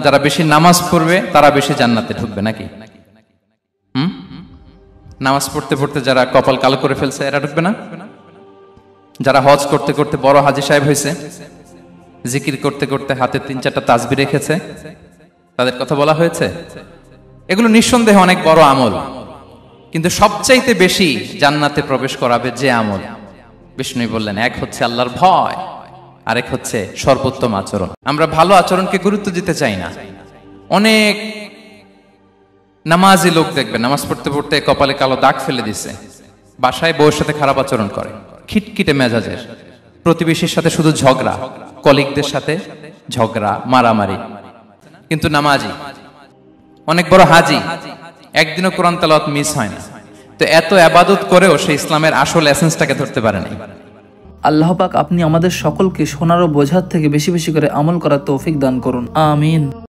যারা বেশি নামাজ পড়বে তারা বেশি জান্নাতে ঢুকবে নাকি? নামাজ পড়তে পড়তে যারা কপাল কালো করে ফেলছে এরা ঢুকবে না? যারা হজ করতে করতে বড় হাজী সাহেব হয়েছে, জিকির করতে করতে হাতে 3-4টা তাসবিহ রেখেছে, তাদের কথা বলা হয়েছে। এগুলো নিঃসন্দেহে অনেক বড় আমল, কিন্তু সবচাইতে বেশি জান্নাতে প্রবেশ করাবে যে আমল, বিষ্ণু বললেন, এক হচ্ছে আল্লাহর ভয়, আরেক হচ্ছে সর্বোত্তম আচরণ। আমরা ভালো আচরণকে গুরুত্ব দিতে চাই না। অনেক নামাজি লোক দেখবেন নামাজ পড়তে পড়তে কপালে কালো দাগ ফেলে দিছে, বাসায় বউয়ের সাথে খারাপ আচরণ করে, খিটখিটে মেজাজের, প্রতিবেশীর সাথে শুধু ঝগড়া, কলিগদের সাথে ঝগড়া, মারামারি, কিন্তু নামাজি, অনেক বড় হাজি, একদিনও কোরআন তেলাওয়াত মিস হয় না। তো এত ইবাদত করেও সে ইসলামের আসল এসেন্সটাকে ধরতে পারে নাই। আল্লাহ পাক আপনি আমাদের সকলকে শোনার ও বোঝার থেকে বেশি বেশি করে আমল করার তৌফিক দান করুন, আমিন।